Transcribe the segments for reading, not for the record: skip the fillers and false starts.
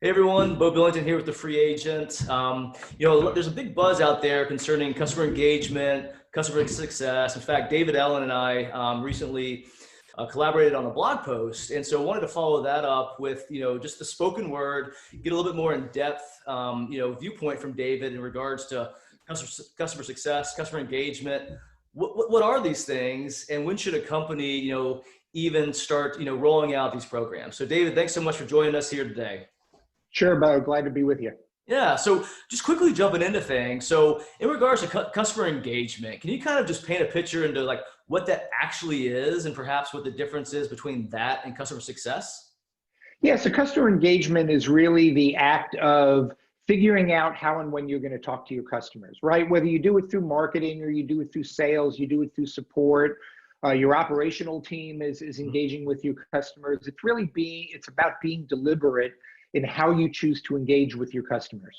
Hey everyone, Bo Billington here with the Free Agent. There's a big buzz out there concerning customer engagement, customer success. In fact, David Ellin and I recently collaborated on a blog post, and so I wanted to follow that up with just the spoken word, get a little bit more in depth, viewpoint from David in regards to customer success, customer engagement. What are these things, and when should a company even start rolling out these programs? So, David, thanks so much for joining us here today. Sure, Bo. Glad to be with you. Yeah, so just quickly jumping into things. So in regards to customer engagement, can you kind of just paint a picture into like what that actually is and perhaps what the difference is between that and customer success? Yeah, so customer engagement is really the act of figuring out how and when you're going to talk to your customers, right? Whether you do it through marketing or you do it through sales, you do it through support, your operational team is engaging with your customers. It's about being deliberate in how you choose to engage with your customers.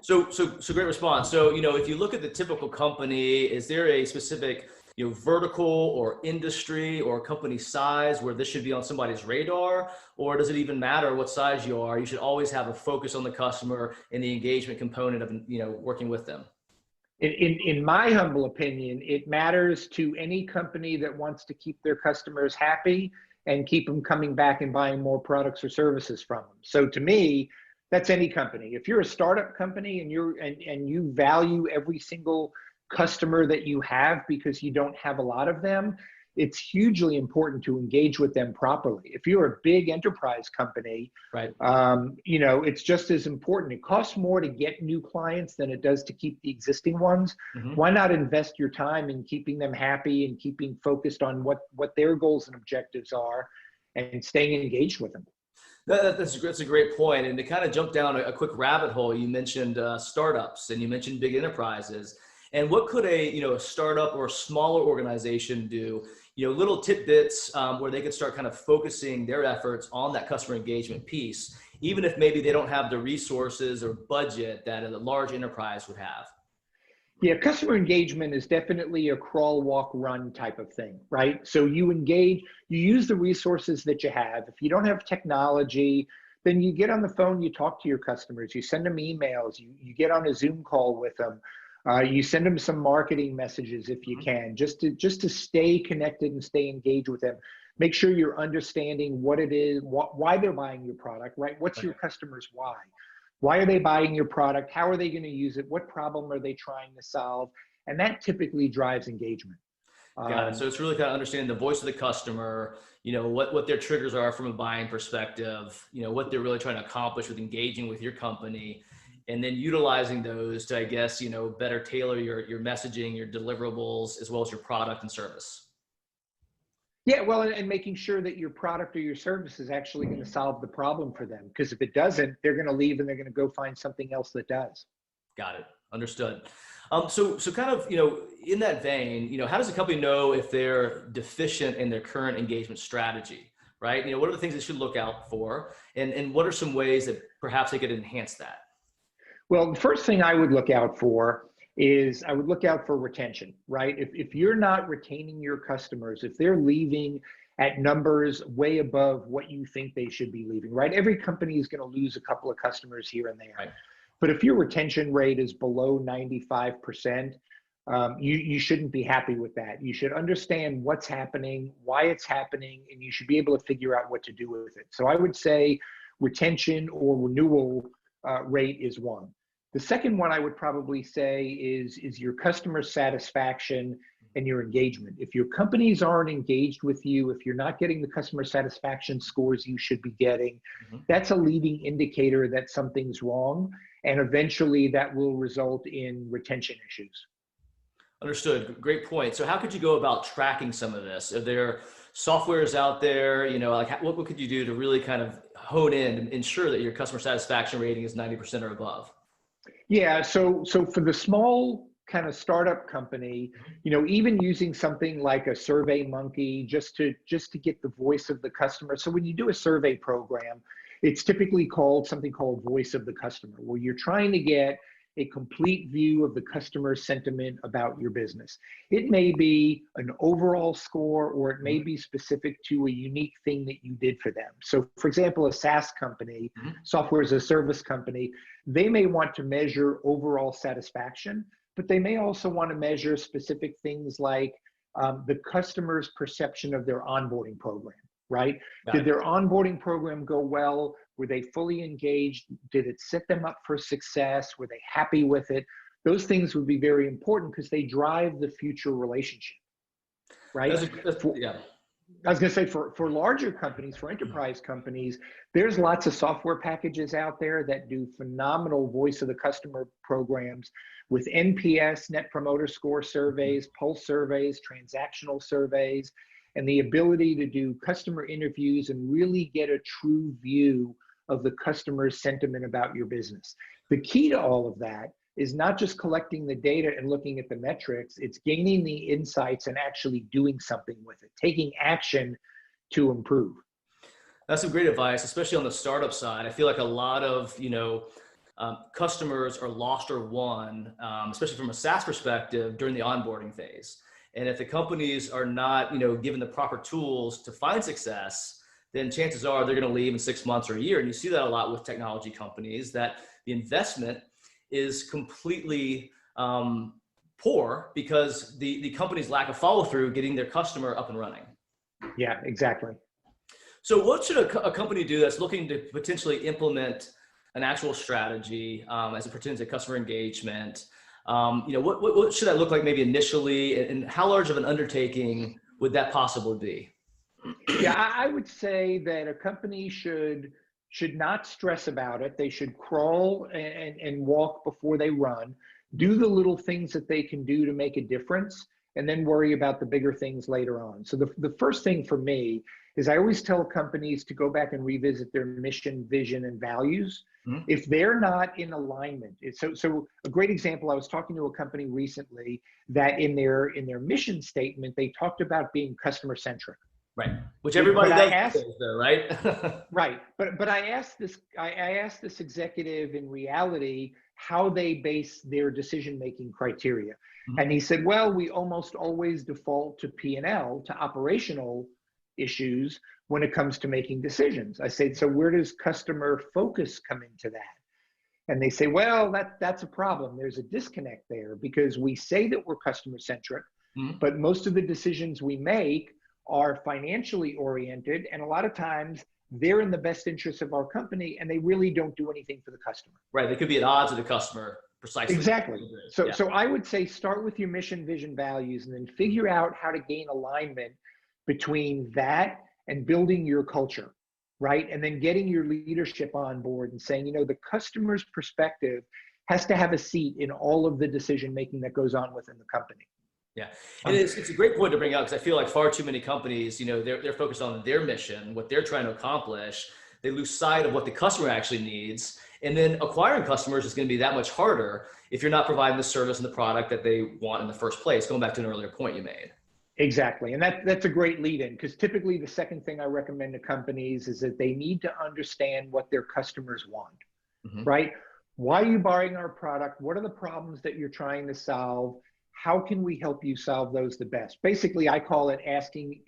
So great response. So, if you look at the typical company, is there a specific, vertical or industry or company size where this should be on somebody's radar? Or does it even matter what size you are? You should always have a focus on the customer and the engagement component of, working with them. In my humble opinion, it matters to any company that wants to keep their customers happy and keep them coming back and buying more products or services from them. So to me, that's any company. If you're a startup company and you value every single customer that you have because you don't have a lot of them, it's hugely important to engage with them properly. If you're a big enterprise company, right, it's just as important. It costs more to get new clients than it does to keep the existing ones. Mm-hmm. Why not invest your time in keeping them happy and keeping focused on what their goals and objectives are and staying engaged with them? That's a great point. And to kind of jump down a quick rabbit hole, you mentioned startups and you mentioned big enterprises. And what could a startup or a smaller organization do? Little tidbits where they could start kind of focusing their efforts on that customer engagement piece, even if maybe they don't have the resources or budget that a large enterprise would have. Yeah, customer engagement is definitely a crawl, walk, run type of thing, right? So you engage, you use the resources that you have. If you don't have technology, then you get on the phone, you talk to your customers, you send them emails, you get on a Zoom call with them. You send them some marketing messages if you can, just to stay connected and stay engaged with them. Make sure you're understanding what it is, why they're buying your product, right? What's your customer's why? Why are they buying your product? How are they going to use it? What problem are they trying to solve? And that typically drives engagement. Got it. So it's really kind of understanding the voice of the customer, what their triggers are from a buying perspective, what they're really trying to accomplish with engaging with your company. And then utilizing those to, I guess, better tailor your messaging, your deliverables, as well as your product and service. Yeah, well, and making sure that your product or your service is actually going to solve the problem for them. Because if it doesn't, they're going to leave and they're going to go find something else that does. Got it. Understood. So kind of, in that vein, how does a company know if they're deficient in their current engagement strategy, right? What are the things they should look out for? And what are some ways that perhaps they could enhance that? Well, the first thing I would look out for is I would look out for retention, right? If you're not retaining your customers, if they're leaving at numbers way above what you think they should be leaving, right? Every company is going to lose a couple of customers here and there. Right. But if your retention rate is below 95%, you shouldn't be happy with that. You should understand what's happening, why it's happening, and you should be able to figure out what to do with it. So I would say retention or renewal rate is one. The second one I would probably say is your customer satisfaction and your engagement. If your companies aren't engaged with you, if you're not getting the customer satisfaction scores you should be getting, that's a leading indicator that something's wrong. And eventually that will result in retention issues. Understood. Great point. So how could you go about tracking some of this? Are there softwares out there, like what could you do to really kind of hone in and ensure that your customer satisfaction rating is 90% or above? Yeah, so for the small kind of startup company, even using something like a Survey Monkey just to get the voice of the customer. So when you do a survey program, it's typically called something called voice of the customer, where you're trying to get a complete view of the customer sentiment about your business. It may be an overall score, or it may be specific to a unique thing that you did for them. So for example, a SaaS company, software as a service company, they may want to measure overall satisfaction, but they may also want to measure specific things like the customer's perception of their onboarding program, right? Did their onboarding program go well? Were they fully engaged? Did it set them up for success? Were they happy with it? Those things would be very important because they drive the future relationship, right? I was going to say for larger companies, for enterprise companies, there's lots of software packages out there that do phenomenal voice of the customer programs with NPS, Net Promoter Score surveys, pulse surveys, transactional surveys, and the ability to do customer interviews and really get a true view of the customer's sentiment about your business. The key to all of that is not just collecting the data and looking at the metrics, it's gaining the insights and actually doing something with it, taking action to improve. That's some great advice, especially on the startup side. I feel like a lot of, customers are lost or won, especially from a SaaS perspective during the onboarding phase. And if the companies are not, given the proper tools to find success, then chances are they're going to leave in 6 months or a year. And you see that a lot with technology companies, that the investment is completely poor because the companies lack a follow through getting their customer up and running. Yeah, exactly. So what should a company do that's looking to potentially implement an actual strategy as it pertains to customer engagement? What should that look like maybe initially, and how large of an undertaking would that possibly be? Yeah, I would say that a company should not stress about it. They should crawl and walk before they run, do the little things that they can do to make a difference, and then worry about the bigger things later on. So the first thing for me is I always tell companies to go back and revisit their mission, vision, and values. If they're not in alignment. So a great example, I was talking to a company recently that in their mission statement, they talked about being customer centric. Right, which everybody does, though, right? Right, but I asked this executive in reality how they base their decision-making criteria, and he said, "Well, we almost always default to P&L, to operational issues when it comes to making decisions." I said, "So where does customer focus come into that?" And they say, "Well, that's a problem. There's a disconnect there because we say that we're customer centric, but most of the decisions we make are financially oriented, and a lot of times they're in the best interest of our company and they really don't do anything for the customer." Right, they could be at odds with the customer, precisely. Exactly. So I would say start with your mission, vision, values, and then figure out how to gain alignment between that and building your culture, right? And then getting your leadership on board and saying, the customer's perspective has to have a seat in all of the decision making that goes on within the company. Yeah, and it's a great point to bring up, because I feel like far too many companies, they're focused on their mission, what they're trying to accomplish. They lose sight of what the customer actually needs, and then acquiring customers is going to be that much harder if you're not providing the service and the product that they want in the first place. Going back to an earlier point you made. Exactly, and that's a great lead-in, because typically the second thing I recommend to companies is that they need to understand what their customers want, right? Why are you buying our product? What are the problems that you're trying to solve? How can we help you solve those the best? Basically, I call it asking,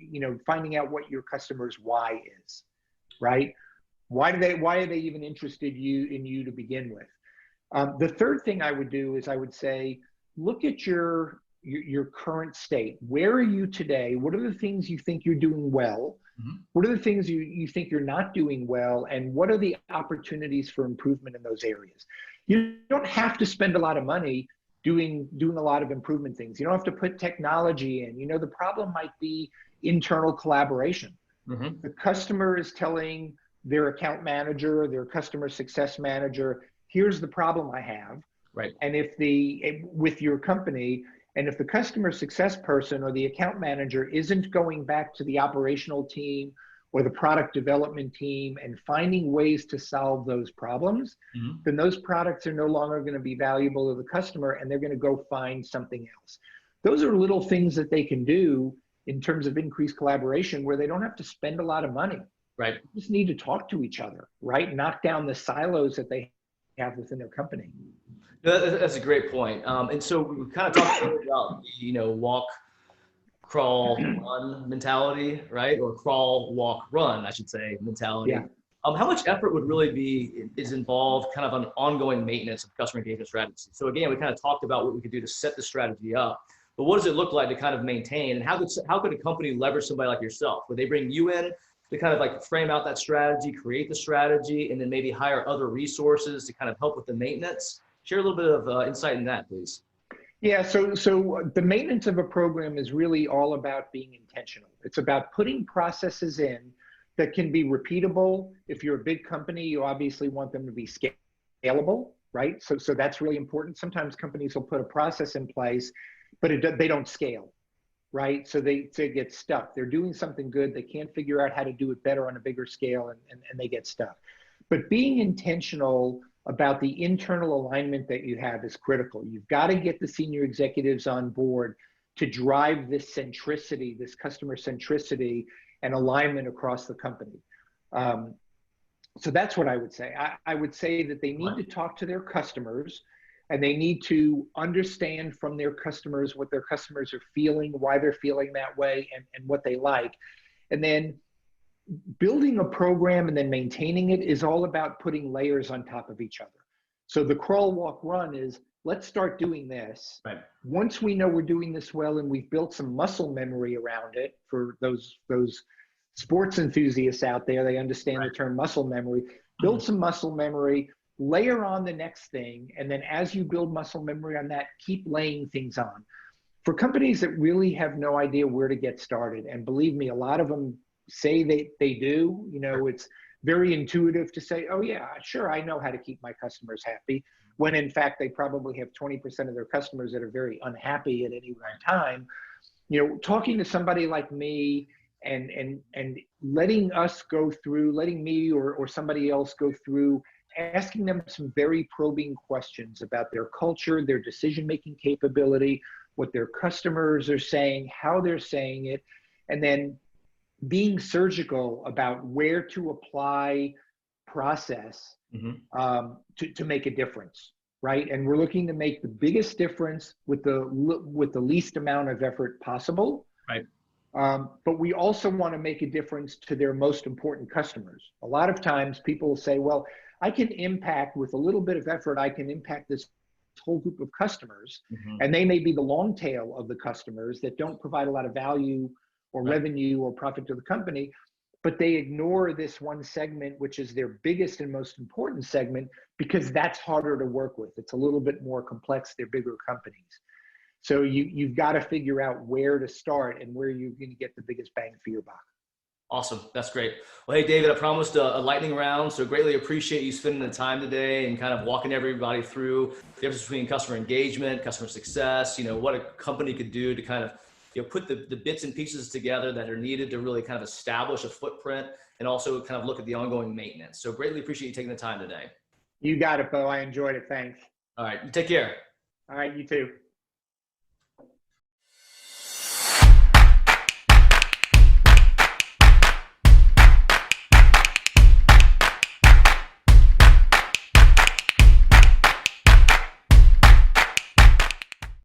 finding out what your customer's why is, right? Why are they even interested in you to begin with? The third thing I would do is I would say, look at your current state. Where are you today? What are the things you think you're doing well? What are the things you think you're not doing well? And what are the opportunities for improvement in those areas? You don't have to spend a lot of money doing a lot of improvement things. You don't have to put technology in. The problem might be internal collaboration. The customer is telling their account manager, their customer success manager, here's the problem I have. Right. And with your company, and if the customer success person or the account manager isn't going back to the operational team or the product development team and finding ways to solve those problems, then those products are no longer going to be valuable to the customer, and they're going to go find something else. Those are little things that they can do in terms of increased collaboration where they don't have to spend a lot of money. Right. They just need to talk to each other, right? Knock down the silos that they have within their company. That's a great point. And so we kind of talked about the, walk, crawl, run mentality, right? Or crawl, walk, run, I should say, mentality. Yeah. How much effort would really is involved kind of on ongoing maintenance of customer engagement strategy? So again, we kind of talked about what we could do to set the strategy up, but what does it look like to kind of maintain? And how could a company leverage somebody like yourself? Would they bring you in to kind of like frame out that strategy, create the strategy, and then maybe hire other resources to kind of help with the maintenance? Share a little bit of insight in that, please. Yeah, so the maintenance of a program is really all about being intentional. It's about putting processes in that can be repeatable. If you're a big company, you obviously want them to be scalable, right? So that's really important. Sometimes companies will put a process in place, but they don't scale, right? So they get stuck. They're doing something good. They can't figure out how to do it better on a bigger scale, and they get stuck. But being intentional about the internal alignment that you have is critical. You've got to get the senior executives on board to drive this centricity, this customer centricity and alignment across the company. So that's what I would say. I would say that they need to talk to their customers, and they need to understand from their customers what their customers are feeling, why they're feeling that way, and what they like. And then building a program and then maintaining it is all about putting layers on top of each other. So the crawl, walk, run is, let's start doing this. Right. Once we know we're doing this well and we've built some muscle memory around it, for those sports enthusiasts out there, they understand the term muscle memory. Build some muscle memory, layer on the next thing, and then as you build muscle memory on that, keep laying things on. For companies that really have no idea where to get started, and believe me, a lot of them say they do, it's very intuitive to say, oh yeah, sure, I know how to keep my customers happy, when in fact they probably have 20% of their customers that are very unhappy at any one time. Talking to somebody like me and letting me or somebody else go through, asking them some very probing questions about their culture, their decision-making capability, what their customers are saying, how they're saying it, and then being surgical about where to apply process to make a difference, right? And we're looking to make the biggest difference with the least amount of effort possible. Right. But we also want to make a difference to their most important customers. A lot of times people will say, well, I can impact with a little bit of effort, I can impact this whole group of customers, and they may be the long tail of the customers that don't provide a lot of value or revenue or profit to the company, but they ignore this one segment, which is their biggest and most important segment, because that's harder to work with. It's a little bit more complex. They're bigger companies. So you've got to figure out where to start and where you're going to get the biggest bang for your buck. Awesome. That's great. Well, hey, David, I promised a lightning round, so greatly appreciate you spending the time today and kind of walking everybody through the difference between customer engagement, customer success, what a company could do to kind of put the bits and pieces together that are needed to really kind of establish a footprint and also kind of look at the ongoing maintenance. So greatly appreciate you taking the time today. You got it, Bo. I enjoyed it. Thanks. All right. You take care. All right. You too.